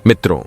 मित्रों,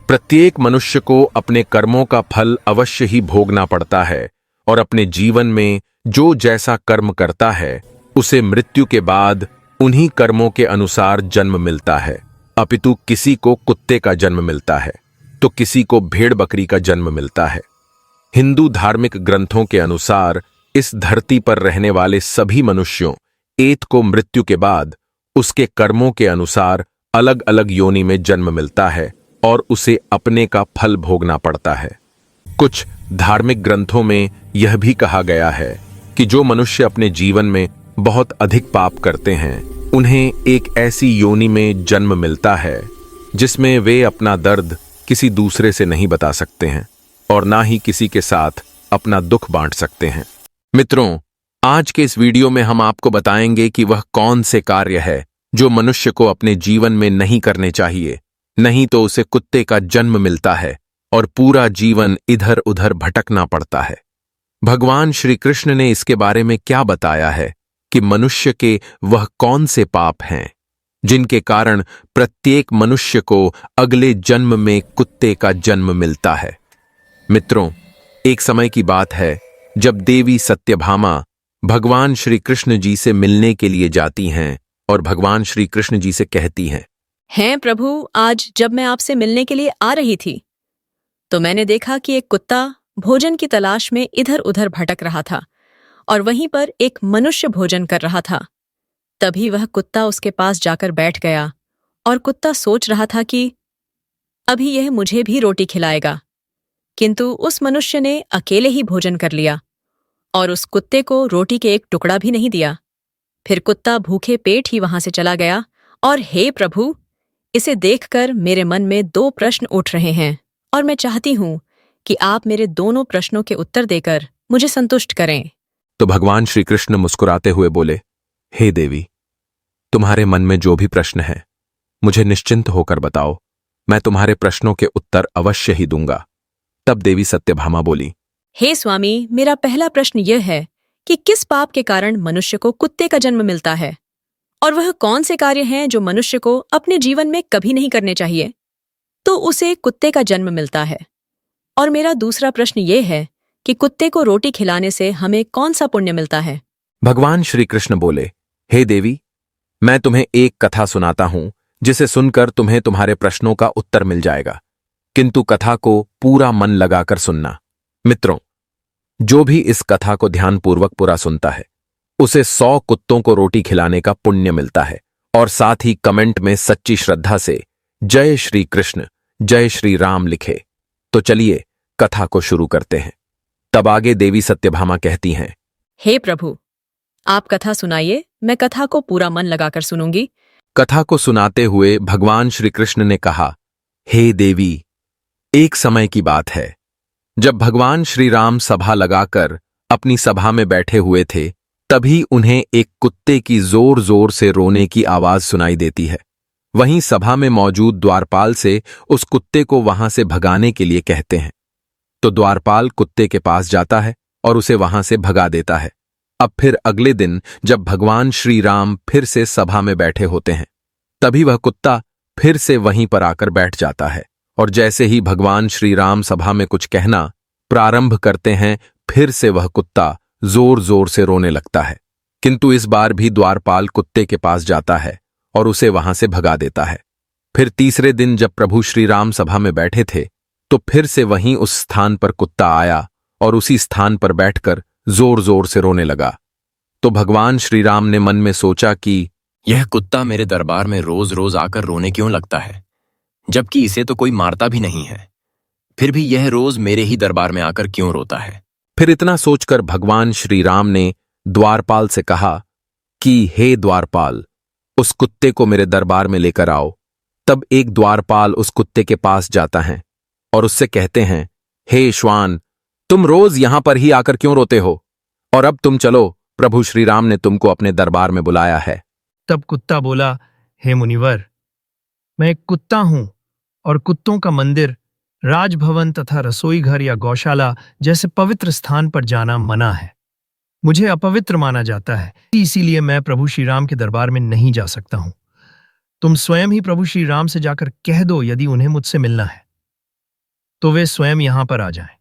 प्रत्येक मनुष्य को अपने कर्मों का फल अवश्य ही भोगना पड़ता है और अपने जीवन में जो जैसा कर्म करता है उसे मृत्यु के बाद उन्हीं कर्मों के अनुसार जन्म मिलता है। अपितु किसी को कुत्ते का जन्म मिलता है तो किसी को भेड़ बकरी का जन्म मिलता है। हिंदू धार्मिक ग्रंथों के अनुसार इस धरती पर रहने वाले सभी मनुष्यों एक को मृत्यु के बाद उसके कर्मों के अनुसार अलग अलग योनि में जन्म मिलता है और उसे अपने का फल भोगना पड़ता है। कुछ धार्मिक ग्रंथों में यह भी कहा गया है कि जो मनुष्य अपने जीवन में बहुत अधिक पाप करते हैं उन्हें एक ऐसी योनि में जन्म मिलता है जिसमें वे अपना दर्द किसी दूसरे से नहीं बता सकते हैं और ना ही किसी के साथ अपना दुख बांट सकते हैं। मित्रों, आज के इस वीडियो में हम आपको बताएंगे कि वह कौन से कार्य है जो मनुष्य को अपने जीवन में नहीं करने चाहिए, नहीं तो उसे कुत्ते का जन्म मिलता है और पूरा जीवन इधर उधर भटकना पड़ता है। भगवान श्री कृष्ण ने इसके बारे में क्या बताया है कि मनुष्य के वह कौन से पाप हैं जिनके कारण प्रत्येक मनुष्य को अगले जन्म में कुत्ते का जन्म मिलता है। मित्रों, एक समय की बात है जब देवी सत्यभामा भगवान श्री कृष्ण जी से मिलने के लिए जाती हैं और भगवान श्री कृष्ण जी से कहती हैं, प्रभु, आज जब मैं आपसे मिलने के लिए आ रही थी तो मैंने देखा कि एक कुत्ता भोजन की तलाश में इधर उधर भटक रहा था और वहीं पर एक मनुष्य भोजन कर रहा था। तभी वह कुत्ता उसके पास जाकर बैठ गया और कुत्ता सोच रहा था कि अभी यह मुझे भी रोटी खिलाएगा, किंतु उस मनुष्य ने अकेले ही भोजन कर लिया और उस कुत्ते को रोटी के एक टुकड़ा भी नहीं दिया। फिर कुत्ता भूखे पेट ही वहां से चला गया। और हे प्रभु, इसे देखकर मेरे मन में 2 प्रश्न उठ रहे हैं और मैं चाहती हूं कि आप मेरे दोनों प्रश्नों के उत्तर देकर मुझे संतुष्ट करें। तो भगवान श्री कृष्ण मुस्कुराते हुए बोले, हे देवी, तुम्हारे मन में जो भी प्रश्न है मुझे निश्चिंत होकर बताओ, मैं तुम्हारे प्रश्नों के उत्तर अवश्य ही दूंगा। तब देवी सत्यभामा बोली, हे स्वामी, मेरा पहला प्रश्न यह है कि किस पाप के कारण मनुष्य को कुत्ते का जन्म मिलता है और वह कौन से कार्य हैं जो मनुष्य को अपने जीवन में कभी नहीं करने चाहिए तो उसे कुत्ते का जन्म मिलता है। और मेरा दूसरा प्रश्न यह है कि कुत्ते को रोटी खिलाने से हमें कौन सा पुण्य मिलता है। भगवान श्री कृष्ण बोले, हे देवी, मैं तुम्हें एक कथा सुनाता हूं जिसे सुनकर तुम्हें तुम्हारे प्रश्नों का उत्तर मिल जाएगा, किंतु कथा को पूरा मन लगाकर सुनना। मित्रों, जो भी इस कथा को ध्यानपूर्वक पूरा सुनता है उसे 100 कुत्तों को रोटी खिलाने का पुण्य मिलता है और साथ ही कमेंट में सच्ची श्रद्धा से जय श्री कृष्ण, जय श्री राम लिखे। तो चलिए कथा को शुरू करते हैं। तब आगे देवी सत्यभामा कहती हैं, हे प्रभु, आप कथा सुनाइए, मैं कथा को पूरा मन लगाकर सुनूंगी। कथा को सुनाते हुए भगवान श्री कृष्ण ने कहा, हे देवी, एक समय की बात है जब भगवान श्री राम सभा लगाकर अपनी सभा में बैठे हुए थे, तभी उन्हें एक कुत्ते की जोर जोर से रोने की आवाज सुनाई देती है। वहीं सभा में मौजूद द्वारपाल से उस कुत्ते को वहां से भगाने के लिए कहते हैं। तो द्वारपाल कुत्ते के पास जाता है और उसे वहां से भगा देता है। अब फिर अगले दिन जब भगवान श्री राम फिर से सभा में बैठे होते हैं, तभी वह कुत्ता फिर से वहीं पर आकर बैठ जाता है और जैसे ही भगवान श्री राम सभा में कुछ कहना प्रारंभ करते हैं, फिर से वह कुत्ता जोर जोर से रोने लगता है। किंतु इस बार भी द्वारपाल कुत्ते के पास जाता है और उसे वहां से भगा देता है। फिर तीसरे दिन जब प्रभु श्री राम सभा में बैठे थे, तो फिर से वहीं उस स्थान पर कुत्ता आया और उसी स्थान पर बैठकर जोर जोर से रोने लगा। तो भगवान श्री राम ने मन में सोचा कि यह कुत्ता मेरे दरबार में रोज रोज आकर रोने क्यों लगता है, जबकि इसे तो कोई मारता भी नहीं है, फिर भी यह रोज मेरे ही दरबार में आकर क्यों रोता है। फिर इतना सोचकर भगवान श्री राम ने द्वारपाल से कहा कि हे द्वारपाल, उस कुत्ते को मेरे दरबार में लेकर आओ। तब एक द्वारपाल उस कुत्ते के पास जाता है और उससे कहते हैं, हे श्वान, तुम रोज यहां पर ही आकर क्यों रोते हो, और अब तुम चलो, प्रभु श्री राम ने तुमको अपने दरबार में बुलाया है। तब कुत्ता बोला, हे मुनिवर, मैं एक कुत्ता हूं और कुत्तों का मंदिर, राजभवन तथा रसोई घर या गौशाला जैसे पवित्र स्थान पर जाना मना है। मुझे अपवित्र माना जाता है, इसीलिए मैं प्रभु श्री राम के दरबार में नहीं जा सकता हूं। तुम स्वयं ही प्रभु श्री राम से जाकर कह दो यदि उन्हें मुझसे मिलना है तो वे स्वयं यहां पर आ जाएं।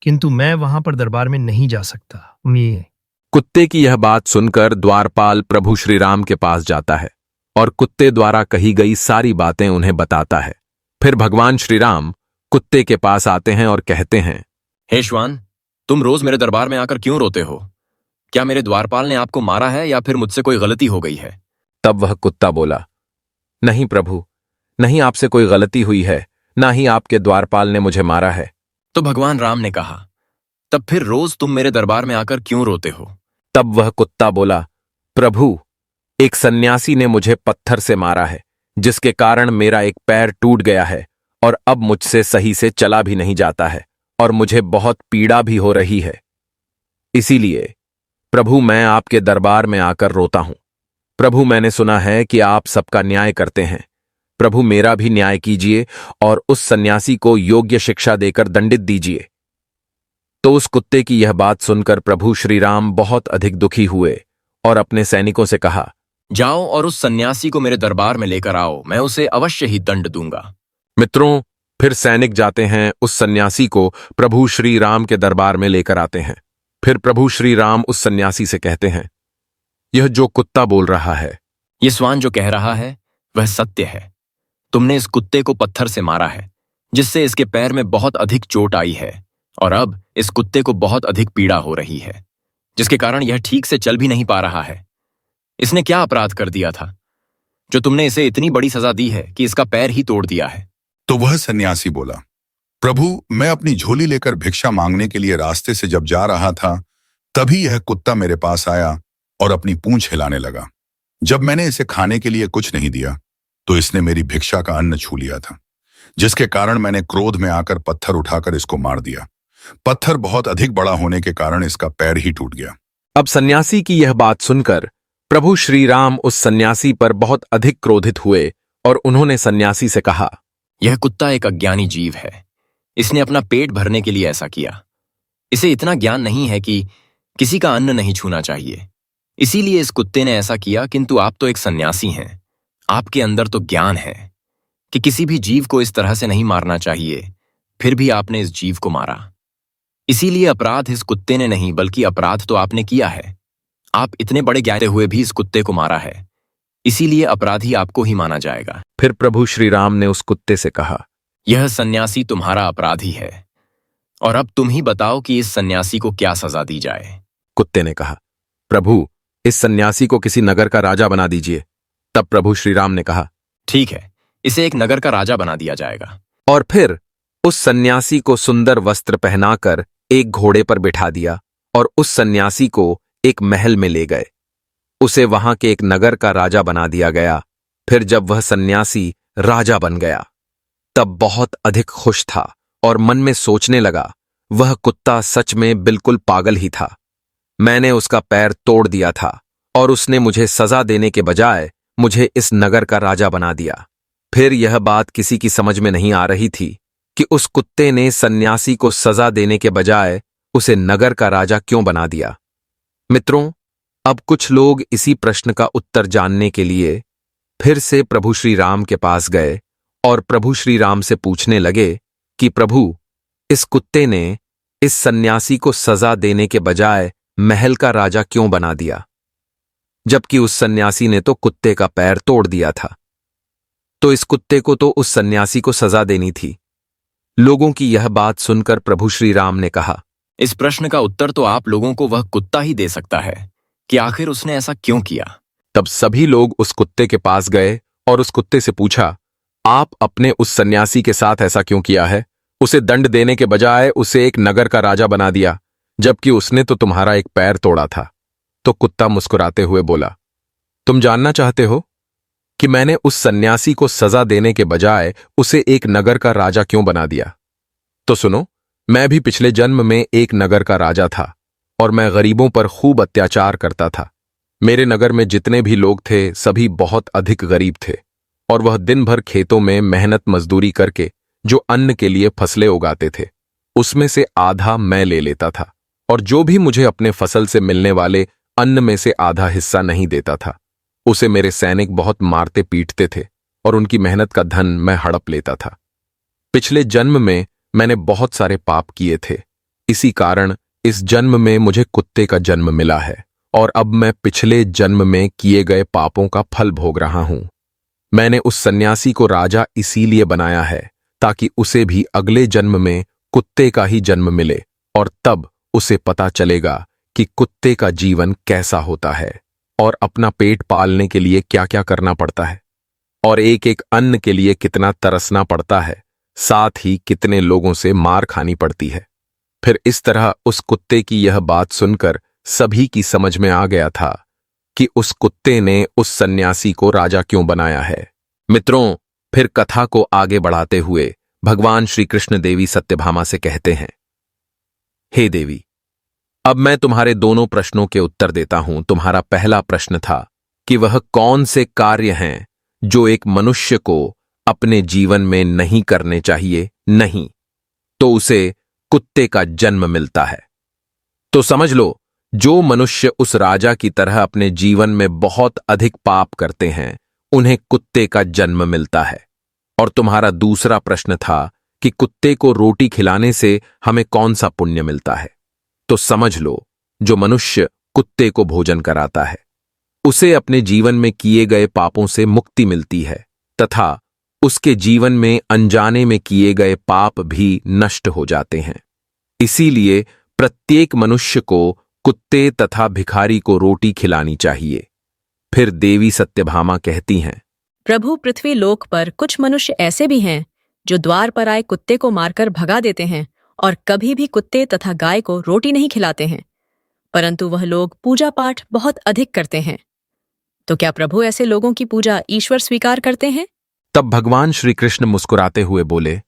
किंतु मैं वहां पर दरबार में नहीं जा सकता। ये कुत्ते की यह बात सुनकर द्वारपाल प्रभु श्री राम के पास जाता है और कुत्ते द्वारा कही गई सारी बातें उन्हें बताता है। फिर भगवान श्री राम कुत्ते के पास आते हैं और कहते हैं, हे श्वान, तुम रोज मेरे दरबार में आकर क्यों रोते हो? क्या मेरे द्वारपाल ने आपको मारा है या फिर मुझसे कोई गलती हो गई है? तब वह कुत्ता बोला, नहीं प्रभु, नहीं आपसे कोई गलती हुई है, ना ही आपके द्वारपाल ने मुझे मारा है। तो भगवान राम ने कहा, तब फिर रोज तुम मेरे दरबार में आकर क्यों रोते हो? तब वह कुत्ता बोला, प्रभु, एक सन्यासी ने मुझे पत्थर से मारा है, जिसके कारण मेरा एक पैर टूट गया है और अब मुझसे सही से चला भी नहीं जाता है और मुझे बहुत पीड़ा भी हो रही है। इसीलिए प्रभु मैं आपके दरबार में आकर रोता हूं। प्रभु मैंने सुना है कि आप सबका न्याय करते हैं। प्रभु मेरा भी न्याय कीजिए और उस सन्यासी को योग्य शिक्षा देकर दंडित दीजिए। तो उस कुत्ते की यह बात सुनकर प्रभु श्री राम बहुत अधिक दुखी हुए और अपने सैनिकों से कहा, जाओ और उस सन्यासी को मेरे दरबार में लेकर आओ, मैं उसे अवश्य ही दंड दूंगा। मित्रों, फिर सैनिक जाते हैं, उस सन्यासी को प्रभु श्री राम के दरबार में लेकर आते हैं। फिर प्रभु श्री राम उस सन्यासी से कहते हैं, यह जो कुत्ता बोल रहा है, ये श्वान जो कह रहा है वह सत्य है। तुमने इस कुत्ते को पत्थर से मारा है, जिससे इसके पैर में बहुत अधिक चोट आई है और अब इस कुत्ते को बहुत अधिक पीड़ा हो रही है, जिसके कारण यह ठीक से चल भी नहीं पा रहा है। इसने क्या अपराध कर दिया था जो तुमने इसे इतनी बड़ी सजा दी है कि इसका पैर ही तोड़ दिया है? तो वह सन्यासी बोला, प्रभु मैं अपनी झोली लेकर भिक्षा मांगने के लिए रास्ते से जब जा रहा था, तभी यह कुत्ता मेरे पास आया और अपनी पूंछ हिलाने लगा। जब मैंने इसे खाने के लिए कुछ नहीं दिया तो इसने मेरी भिक्षा का अन्न छू लिया था, जिसके कारण मैंने क्रोध में आकर पत्थर उठाकर इसको मार दिया। पत्थर बहुत अधिक बड़ा होने के कारण इसका पैर ही टूट गया। अब सन्यासी की यह बात सुनकर प्रभु श्री राम उस सन्यासी पर बहुत अधिक क्रोधित हुए और उन्होंने सन्यासी से कहा, यह कुत्ता एक अज्ञानी जीव है। इसने अपना पेट भरने के लिए ऐसा किया। इसे इतना ज्ञान नहीं है कि किसी का अन्न नहीं छूना चाहिए, इसीलिए इस कुत्ते ने ऐसा किया। किंतु आप तो एक सन्यासी हैं, आपके अंदर तो ज्ञान है कि किसी भी जीव को इस तरह से नहीं मारना चाहिए, फिर भी आपने इस जीव को मारा। इसीलिए अपराध इस कुत्ते ने नहीं, बल्कि अपराध तो आपने किया है। आप इतने बड़े ज्ञाते हुए भी इस कुत्ते को मारा है, इसीलिए अपराधी आपको ही माना जाएगा। फिर प्रभु श्री राम ने उस कुत्ते से कहा, यह सन्यासी तुम्हारा अपराधी है और अब तुम ही बताओ कि इस सन्यासी को क्या सजा दी जाए। कुत्ते ने कहा, प्रभु इस सन्यासी को किसी नगर का राजा बना दीजिए। तब प्रभु श्री राम ने कहा, ठीक है, इसे एक नगर का राजा बना दिया जाएगा। और फिर उस सन्यासी को सुंदर वस्त्र पहनाकर एक घोड़े पर बिठा दिया और उस सन्यासी को एक महल में ले गए। उसे वहां के एक नगर का राजा बना दिया गया। फिर जब वह सन्यासी राजा बन गया तब बहुत अधिक खुश था और मन में सोचने लगा, वह कुत्ता सच में बिल्कुल पागल ही था। मैंने उसका पैर तोड़ दिया था और उसने मुझे सजा देने के बजाय मुझे इस नगर का राजा बना दिया। फिर यह बात किसी की समझ में नहीं आ रही थी कि उस कुत्ते ने सन्यासी को सजा देने के बजाय उसे नगर का राजा क्यों बना दिया। मित्रों, अब कुछ लोग इसी प्रश्न का उत्तर जानने के लिए फिर से प्रभु श्री राम के पास गए और प्रभु श्री राम से पूछने लगे कि प्रभु, इस कुत्ते ने इस सन्यासी को सजा देने के बजाय महल का राजा क्यों बना दिया, जबकि उस सन्यासी ने तो कुत्ते का पैर तोड़ दिया था। तो इस कुत्ते को तो उस सन्यासी को सजा देनी थी। लोगों की यह बात सुनकर प्रभु श्री राम ने कहा, इस प्रश्न का उत्तर तो आप लोगों को वह कुत्ता ही दे सकता है कि आखिर उसने ऐसा क्यों किया। तब सभी लोग उस कुत्ते के पास गए और उस कुत्ते से पूछा, आप अपने उस सन्यासी के साथ ऐसा क्यों किया है? उसे दंड देने के बजाय उसे एक नगर का राजा बना दिया, जबकि उसने तो तुम्हारा एक पैर तोड़ा था। तो कुत्ता मुस्कुराते हुए बोला, तुम जानना चाहते हो कि मैंने उस सन्यासी को सजा देने के बजाय उसे एक नगर का राजा क्यों बना दिया? तो सुनो, मैं भी पिछले जन्म में एक नगर का राजा था और मैं गरीबों पर खूब अत्याचार करता था। मेरे नगर में जितने भी लोग थे सभी बहुत अधिक गरीब थे और वह दिन भर खेतों में मेहनत मजदूरी करके जो अन्न के लिए फसलें उगाते थे उसमें से आधा मैं ले लेता था और जो भी मुझे अपने फसल से मिलने वाले अन्न में से आधा हिस्सा नहीं देता था उसे मेरे सैनिक बहुत मारते पीटते थे और उनकी मेहनत का धन मैं हड़प लेता था। पिछले जन्म में मैंने बहुत सारे पाप किए थे, इसी कारण इस जन्म में मुझे कुत्ते का जन्म मिला है और अब मैं पिछले जन्म में किए गए पापों का फल भोग रहा हूं। मैंने उस सन्यासी को राजा इसीलिए बनाया है ताकि उसे भी अगले जन्म में कुत्ते का ही जन्म मिले और तब उसे पता चलेगा कि कुत्ते का जीवन कैसा होता है और अपना पेट पालने के लिए क्या क्या करना पड़ता है और एक एक अन्न के लिए कितना तरसना पड़ता है, साथ ही कितने लोगों से मार खानी पड़ती है। फिर इस तरह उस कुत्ते की यह बात सुनकर सभी की समझ में आ गया था कि उस कुत्ते ने उस सन्यासी को राजा क्यों बनाया है। मित्रों, फिर कथा को आगे बढ़ाते हुए भगवान श्री कृष्ण देवी सत्यभामा से कहते हैं, हे देवी, अब मैं तुम्हारे दोनों प्रश्नों के उत्तर देता हूं। तुम्हारा पहला प्रश्न था कि वह कौन से कार्य हैं जो एक मनुष्य को अपने जीवन में नहीं करने चाहिए, नहीं तो उसे कुत्ते का जन्म मिलता है। तो समझ लो, जो मनुष्य उस राजा की तरह अपने जीवन में बहुत अधिक पाप करते हैं उन्हें कुत्ते का जन्म मिलता है। और तुम्हारा दूसरा प्रश्न था कि कुत्ते को रोटी खिलाने से हमें कौन सा पुण्य मिलता है। तो समझ लो, जो मनुष्य कुत्ते को भोजन कराता है उसे अपने जीवन में किए गए पापों से मुक्ति मिलती है तथा उसके जीवन में अनजाने में किए गए पाप भी नष्ट हो जाते हैं। इसीलिए प्रत्येक मनुष्य को कुत्ते तथा भिखारी को रोटी खिलानी चाहिए। फिर देवी सत्यभामा कहती हैं, प्रभु, पृथ्वी लोक पर कुछ मनुष्य ऐसे भी हैं जो द्वार पर आए कुत्ते को मारकर भगा देते हैं और कभी भी कुत्ते तथा गाय को रोटी नहीं खिलाते हैं, परंतु वह लोग पूजा पाठ बहुत अधिक करते हैं। तो क्या प्रभु ऐसे लोगों की पूजा ईश्वर स्वीकार करते हैं? तब भगवान श्री कृष्ण मुस्कुराते हुए बोले,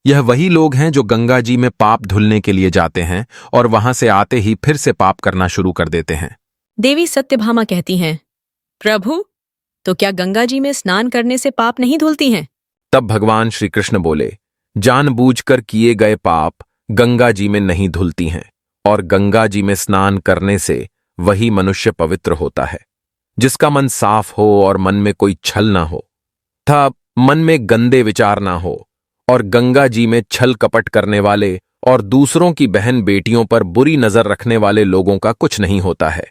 यह वही लोग हैं जो गंगा जी में पाप धुलने के लिए जाते हैं और वहां से आते ही फिर से पाप करना शुरू कर देते हैं। देवी सत्यभामा कहती हैं, प्रभु, तो क्या गंगा जी में स्नान करने से पाप नहीं धुलती हैं? तब भगवान श्री कृष्ण बोले, जानबूझकर किए गए पाप गंगा जी में नहीं धुलती हैं और गंगा जी में स्नान करने से वही मनुष्य पवित्र होता है जिसका मन साफ हो और मन में कोई छल ना हो तथा मन में गंदे विचार ना हो। और गंगा जी में छल कपट करने वाले और दूसरों की बहन बेटियों पर बुरी नजर रखने वाले लोगों का कुछ नहीं होता है।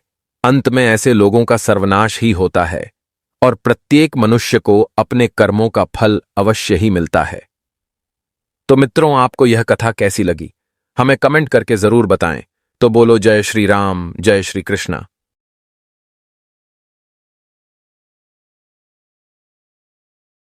अंत में ऐसे लोगों का सर्वनाश ही होता है और प्रत्येक मनुष्य को अपने कर्मों का फल अवश्य ही मिलता है। तो मित्रों, आपको यह कथा कैसी लगी हमें कमेंट करके जरूर बताएं। तो बोलो जय श्री राम, जय श्री कृष्णा।